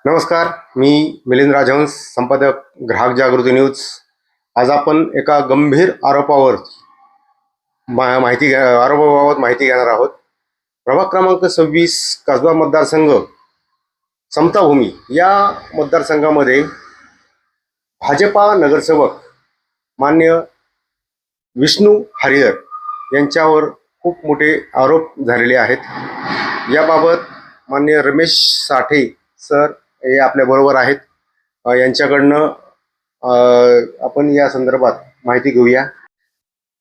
नमस्कार. मी मिलिंद राजहंस, संपादक ग्राहक जागृती न्यूज. आज आपण एका गंभीर आरोपाबाबत माहिती घेणार आहोत. प्रभाग क्रमांक 26 कसबा मतदारसंघ समताभूमी या मतदारसंघामध्ये भाजपा नगरसेवक मान्य विष्णू हरिहर यांच्यावर खूप मोठे आरोप झालेले आहेत. याबाबत मान्य रमेश साठे सर हे आपल्या बरोबर आहेत. यांच्याकडनं आपण या संदर्भात माहिती घेऊया.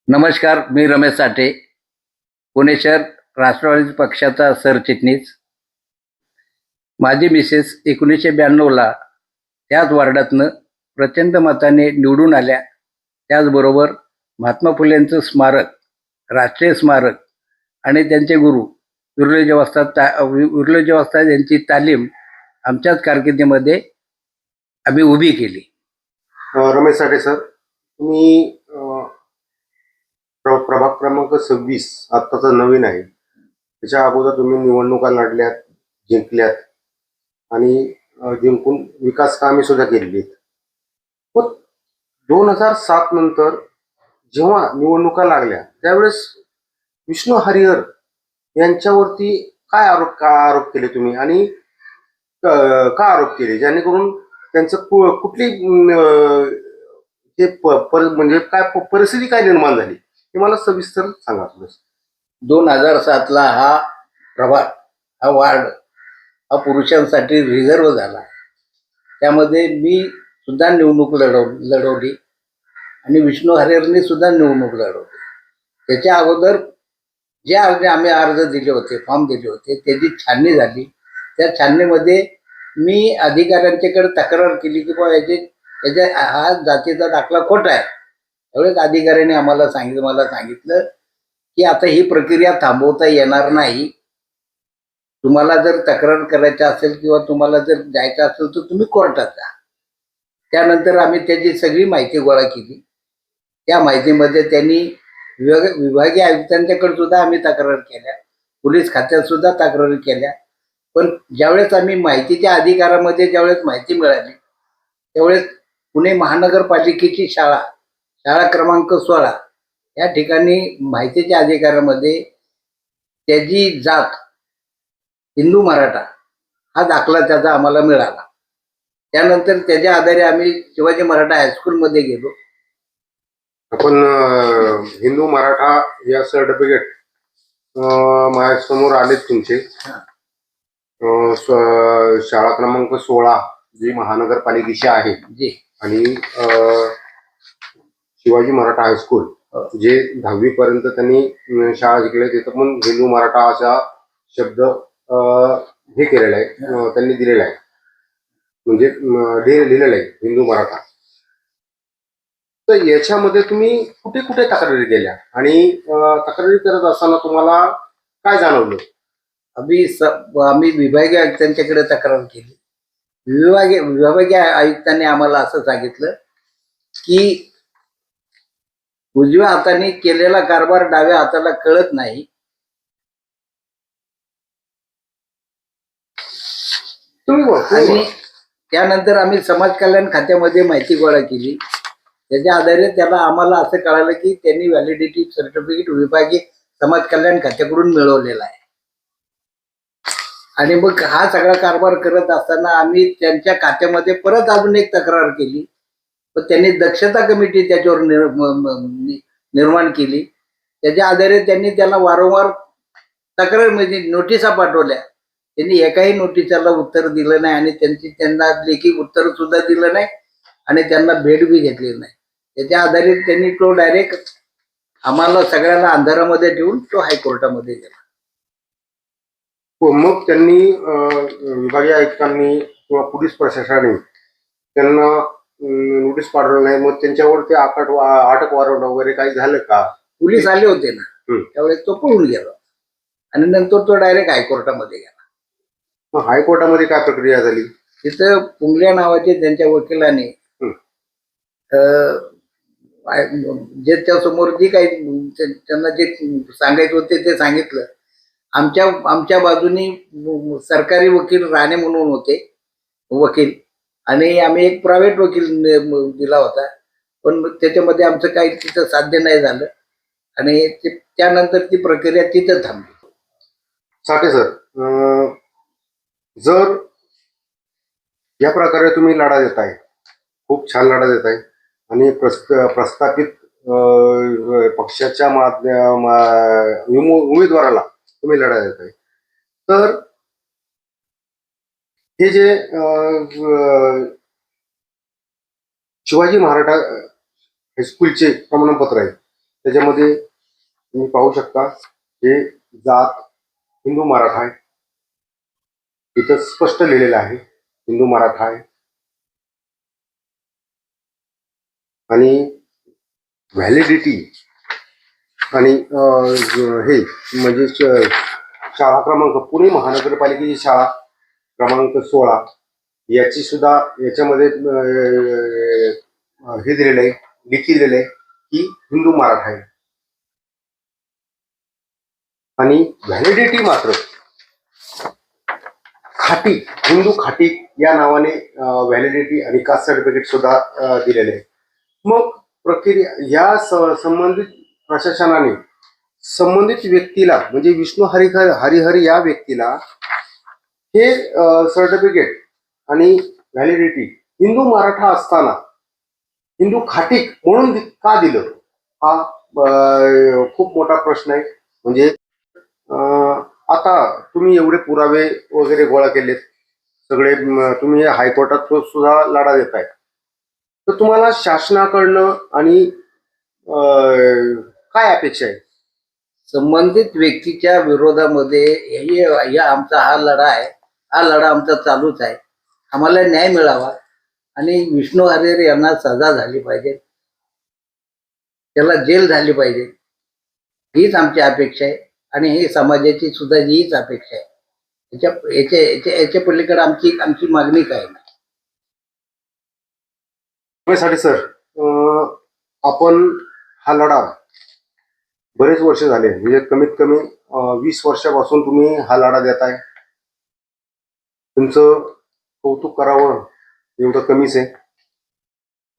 नमस्कार, मी रमेश साठे, पुणे शहर राष्ट्रवादी पक्षाचा सरचिटणीस. माझी मिसेस 1992ला त्याच वार्डातनं प्रचंड मताने निवडून आल्या. त्याचबरोबर महात्मा फुलेंचं स्मारक, राष्ट्रीय स्मारक आणि त्यांचे गुरु विर्लोजी वस्ताद यांची तालीम आमच्याच कारकिर्दीमध्ये आम्ही उभी केली. रमेश साठे सर, तुम्ही प्रभाग क्रमांक 26 आत्ताचा नवीन आहे, त्याच्या अगोदर तुम्ही निवडणुका लढल्यात, जिंकल्यात आणि जिंकून विकास कामे सुद्धा केलेली आहेत. पण 2007 नंतर जेव्हा निवडणुका लागल्या त्यावेळेस विष्णू हरिहर यांच्यावरती काय आरोप केले तुम्ही आणि का आरोप केले, जेणेकरून त्यांचं कुठली म्हणजे काय परिस्थिती काय निर्माण झाली हे मला सविस्तर सांगा. 2007ला हा प्रभाग, हा वार्ड हा पुरुषांसाठी रिझर्व झाला. त्यामध्ये मी सुद्धा निवडणूक लढवली आणि विष्णू हरिहरने सुद्धा निवडणूक लढवली. त्याच्या अगोदर जे आम्ही अर्ज दिले होते, फॉर्म दिले होते, त्याची छाननी झाली. त्या छाननीमध्ये मी अधिकाऱ्यांच्याकडे तक्रार केली की बाबा याच्या हा जातीचा दाखला खोटा आहे. त्यावेळेस अधिकाऱ्यांनी मला सांगितलं की आता ही प्रक्रिया थांबवता येणार नाही. तुम्हाला जर तक्रार करायची असेल किंवा तुम्हाला जर जायचं असेल तर तुम्ही कोर्टात जा. त्यानंतर आम्ही त्याची सगळी माहिती गोळा केली. त्या माहितीमध्ये त्यांनी विभागीय आयुक्तांच्याकडे सुद्धा आम्ही तक्रार केल्या, पोलीस खात्यात सुद्धा तक्रारी केल्या. पण ज्यावेळेस आम्ही माहितीच्या अधिकारामध्ये ज्यावेळेस माहिती मिळाली त्यावेळेस पुणे महानगरपालिकेची शाळा क्रमांक 16 या ठिकाणी माहितीच्या अधिकारामध्ये त्याची जात हिंदू मराठा हा दाखला त्याचा आम्हाला मिळाला. त्यानंतर त्याच्या आधारे आम्ही शिवाजी मराठा हायस्कूलमध्ये गेलो. आपण हिंदू मराठा या सर्टिफिकेट माझ्यासमोर आलेत तुमचे. शाळा क्रमांक 16 जी महानगरपालिकेची आहे जी, आणि शिवाजी मराठा हायस्कूल जे 10वी पर्यंत त्यांनी शाळा शिकले, तिथं पण हिंदू मराठा असा शब्द हे केलेला आहे, त्यांनी दिलेला आहे, म्हणजे लिहिलेलं आहे हिंदू मराठा. तर याच्यामध्ये तुम्ही कुठे कुठे तक्रारी केल्या आणि तक्रारी करत असताना तुम्हाला काय जाणवलं? आम्ही विभागीय आयुक्तांच्याकडे तक्रार केली. विभागीय आयुक्तांनी आम्हाला असं सांगितलं की उजव्या हाताने केलेला कारभार डाव्या हाताला कळत नाही. आणि त्यानंतर आम्ही समाज कल्याण खात्यामध्ये माहिती गोळा केली. त्याच्या आधारे आम्हाला असं कळालं की त्यांनी व्हॅलिडिटी सर्टिफिकेट विभागीय समाज कल्याण खात्याकडून मिळवलेला आहे. आणि मग हा सगळा कारभार करत असताना आम्ही त्यांच्या खात्यामध्ये परत अजून एक तक्रार केली. पण त्यांनी दक्षता कमिटी त्याच्यावर निर्माण केली. त्याच्या आधारे त्यांनी त्याला वारंवार तक्रार म्हणजे नोटिसा पाठवल्या. त्यांनी एकाही नोटिसाला उत्तर दिलं नाही आणि त्यांना लेखी उत्तर सुद्धा दिलं नाही आणि त्यांना भेट बी घेतली नाही. त्याच्या आधारे त्यांनी तो डायरेक्ट आम्हाला सगळ्यांना अंधारामध्ये ठेवून तो हायकोर्टामध्ये गेला. मग त्यांनी विभागीय आयुक्तांनी किंवा पोलीस प्रशासनाने त्यांना नोटीस पाठवलं नाही, मग त्यांच्यावरती अटक वॉरंट वगैरे काही झालं का? पोलीस आले होते ना, त्यावेळेस तो पळून गेला आणि नंतर तो डायरेक्ट हायकोर्टामध्ये गेला. मग हायकोर्टामध्ये काय प्रक्रिया झाली? तिथं पुंगल्या नावाचे त्यांच्या वकिलाने जे त्यासमोर जे काही त्यांना जे सांगायचं होते ते सांगितलं. आमच्या बाजूनी सरकारी वकील राणे म्हणून होते, वकील, आणि आम्ही एक प्रायव्हेट वकील दिला होता, पण त्याच्यामध्ये आमचं काही तिथं साध्य नाही झालं आणि त्यानंतर ती प्रक्रिया तिथं थांबली. साठे सर, जर या प्रकारे तुम्ही लढा देताय, खूप छान लढा देताय आणि प्रस्थापित पक्षाच्या उमेदवाराला तुम्ही लढा देताय, तर हे जे शिवाजी मराठा हायस्कूलचे प्रमाणपत्र आहे, त्याच्यामध्ये तुम्ही पाहू शकता हे जात हिंदू मराठा आहे. इथं स्पष्ट लिहिलेलं आहे हिंदू मराठा आहे. आणि व्हॅलिडिटी आणि हे म्हणजे शाळा क्रमांक, पुणे महानगरपालिकेची शाळा क्रमांक 16 याची सुद्धा याच्यामध्ये हे दिलेलं आहे, लिखी दिलेलं आहे की हिंदू मराठा आहे. आणि व्हॅलिडिटी मात्र खाटी, हिंदू खाटी या नावाने व्हॅलिडिटी आणि कास्ट सर्टिफिकेट सुद्धा दिलेले आहे. मग प्रक्रिया या संबंधित प्रशासनाने संबंधित व्यक्तीला म्हणजे विष्णू हरिहर या व्यक्तीला हे सर्टिफिकेट आणि व्हॅलिडिटी हिंदू मराठा असताना हिंदू खाटीक म्हणून का दिलं, हा खूप मोठा प्रश्न आहे. म्हणजे आता तुम्ही एवढे पुरावे वगैरे गोळा केलेत सगळे, तुम्ही हायकोर्टात सुद्धा लढा देताय, तर तुम्हाला शासनाकडनं आणि काय अपेक्षा आहे? संबंधित व्यक्तीच्या विरोधामध्ये हे आमचा हा लढा आहे, हा लढा आमचा चालूच आहे. आम्हाला न्याय मिळावा आणि विष्णू हरिहर यांना सजा झाली पाहिजे, त्याला जेल झाली पाहिजे, हीच आमची अपेक्षा आहे. आणि ही समाजाची सुद्धा हीच अपेक्षा आहे. याच्या पलीकडे आमची आमची मागणी काय नाही. साठी सर, आपण हा लढा बरेच वर्ष झाले, म्हणजे कमीत कमी 20 वर्षापासून तुम्ही हा लढा देताय. तुमचं कौतुक करावं एवढं कमीच आहे.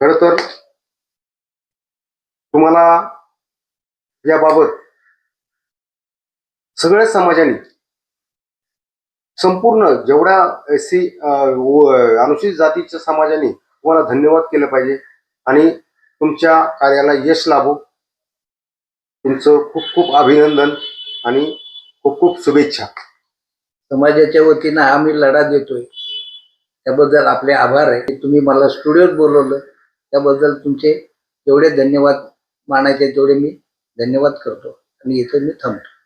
खरं तर तुम्हाला याबाबत सगळ्या समाजाने, संपूर्ण जेवढ्या SC अनुसूचित जातीच्या समाजाने तुम्हाला धन्यवाद केलं पाहिजे आणि तुमच्या कार्याला यश लाभो. तुमचं खूप खूप अभिनंदन आणि खूप खूप शुभेच्छा. समाजाच्या वतीनं हा मी लढा देतोय, त्याबद्दल आपले आभार आहे. तुम्ही मला स्टुडिओत बोलवलं त्याबद्दल तुमचे जेवढे धन्यवाद मानायचे तेवढे मी धन्यवाद करतो आणि इथे मी थांबतो.